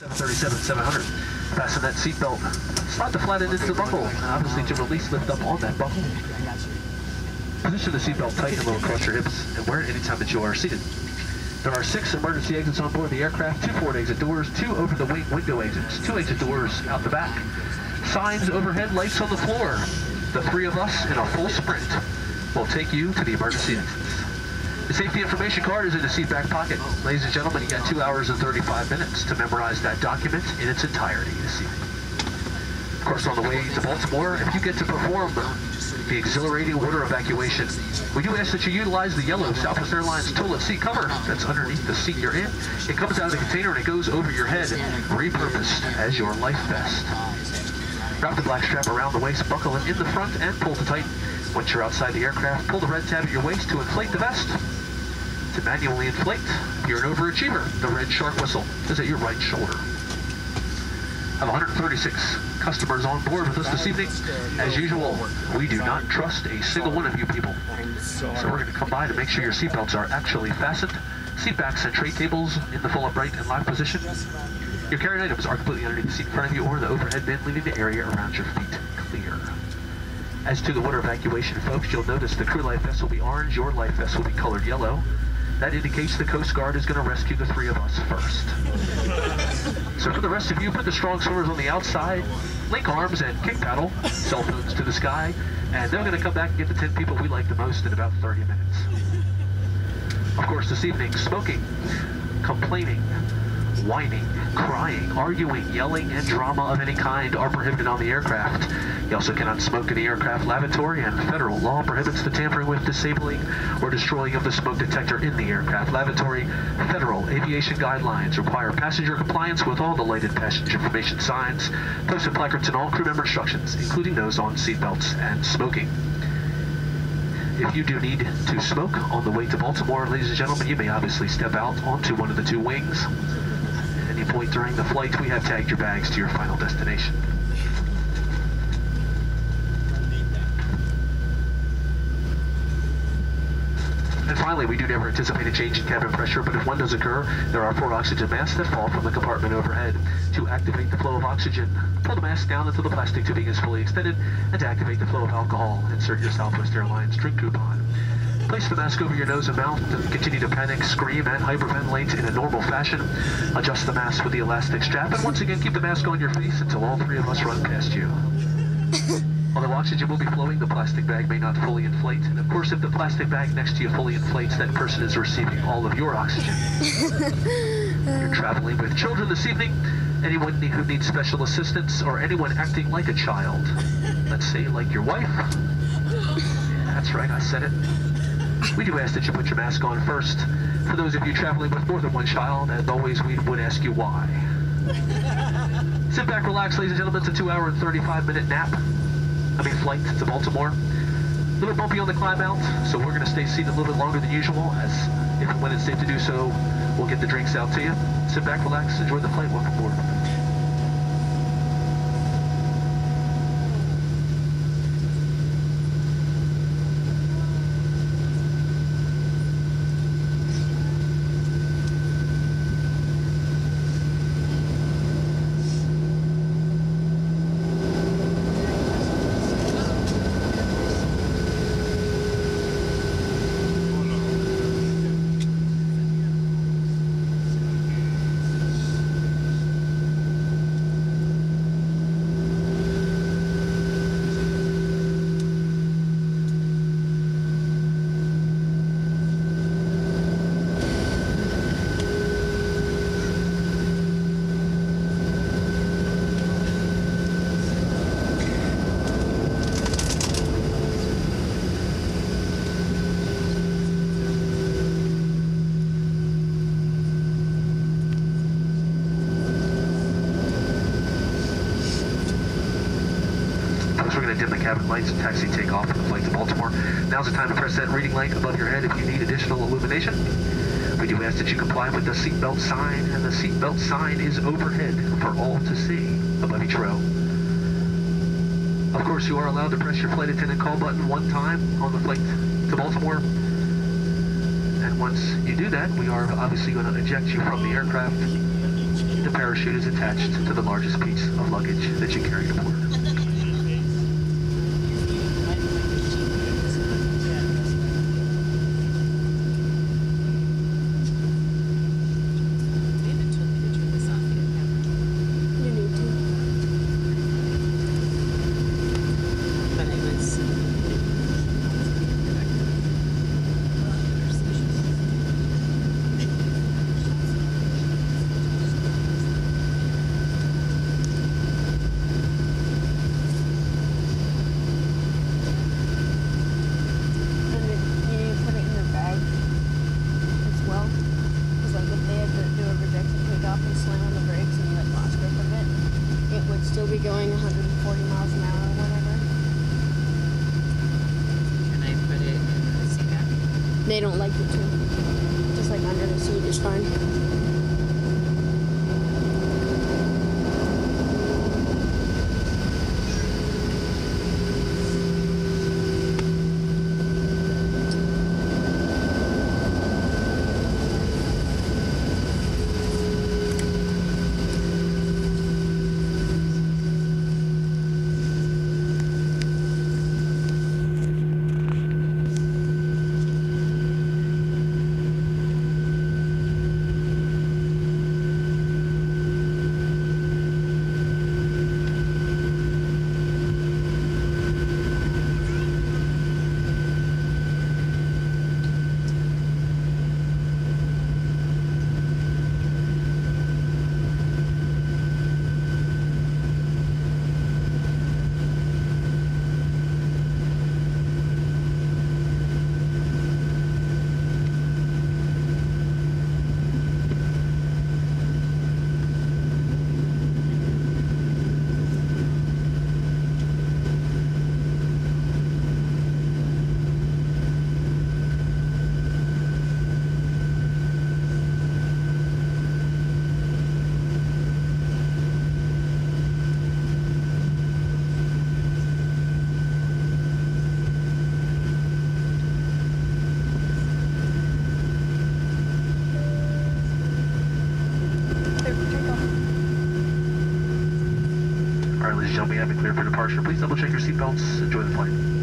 737-700. Fasten that seatbelt. Slide the flat end into the buckle, and obviously to release, lift up on that buckle. Position the seatbelt tight and low across your hips, and wear it anytime that you are seated. There are 6 emergency exits on board the aircraft, 2 forward exit doors, 2 over the wing window exits, 2 exit doors out the back. Signs overhead, lights on the floor. The 3 of us in a full sprint will take you to the emergency exits. The safety information card is in the seat back pocket. Ladies and gentlemen, you got 2 hours and 35 minutes to memorize that document in its entirety this evening. Of course, on the way to Baltimore, if you get to perform the exhilarating water evacuation, we do ask that you utilize the yellow Southwest Airlines toilet seat cover that's underneath the seat you're in. It comes out of the container and it goes over your head, repurposed as your life vest. Wrap the black strap around the waist, buckle it in the front, and pull it tight. Once you're outside the aircraft, pull the red tab at your waist to inflate the vest. To manually inflate, if you're an overachiever, the red shark whistle is at your right shoulder. I have 136 customers on board with us this evening. As usual, we do not trust a single one of you people. So we're going to come by to make sure your seatbelts are actually fastened. Seat backs and tray tables in the full upright and locked position. Your carry items are completely underneath the seat in front of you or the overhead bin, leaving the area around your feet clear. As to the water evacuation, folks, you'll notice the crew life vest will be orange, your life vest will be colored yellow. That indicates the Coast Guard is going to rescue the 3 of us first. So for the rest of you, put the strong swimmers on the outside, link arms and kick paddle, cell phones to the sky, and they're going to come back and get the 10 people we like the most in about 30 minutes. Of course, this evening, smoking, complaining, whining, crying, arguing, yelling, and drama of any kind are prohibited on the aircraft. You also cannot smoke in the aircraft lavatory, and federal law prohibits the tampering with, disabling, or destroying of the smoke detector in the aircraft lavatory. Federal aviation guidelines require passenger compliance with all the lighted passenger information signs, posted placards, and all crew member instructions, including those on seatbelts and smoking. If you do need to smoke on the way to Baltimore, ladies and gentlemen, you may obviously step out onto one of the 2 wings. At any point during the flight, we have tagged your bags to your final destination. And finally, we do never anticipate a change in cabin pressure, but if one does occur, there are 4 oxygen masks that fall from the compartment overhead. To activate the flow of oxygen, pull the mask down until the plastic tubing is fully extended, and to activate the flow of alcohol, insert your Southwest Airlines drink coupon. Place the mask over your nose and mouth and continue to panic, scream, and hyperventilate in a normal fashion. Adjust the mask with the elastic strap, and once again, keep the mask on your face until all 3 of us run past you. Although oxygen will be flowing, the plastic bag may not fully inflate. And of course, if the plastic bag next to you fully inflates, that person is receiving all of your oxygen. You're traveling with children this evening. Anyone who needs special assistance or anyone acting like a child. Let's say like your wife. Yeah, that's right, I said it. We do ask that you put your mask on first. For those of you traveling with more than 1 child, as always, we would ask you why. Sit back, relax, ladies and gentlemen. It's a 2 hour and 35-minute flight to Baltimore. A little bumpy on the climb out, so we're going to stay seated a little bit longer than usual, as if and when it's safe to do so, we'll get the drinks out to you. Sit back, relax, enjoy the flight. Welcome aboard. We're going to dim the cabin lights and taxi take off on the flight to Baltimore. Now's the time to press that reading light above your head if you need additional illumination. We do ask that you comply with the seatbelt sign, and the seatbelt sign is overhead for all to see above each row. Of course, you are allowed to press your flight attendant call button 1 time on the flight to Baltimore. And once you do that, we are obviously going to eject you from the aircraft. The parachute is attached to the largest piece of luggage that you carry to port. Still be going 140 miles an hour or whatever. Can I put it in the seat back? They don't like it to. Just like under the seat is fine. Alright, ladies and gentlemen, we have it clear for departure. Please double check your seatbelts. Enjoy the flight.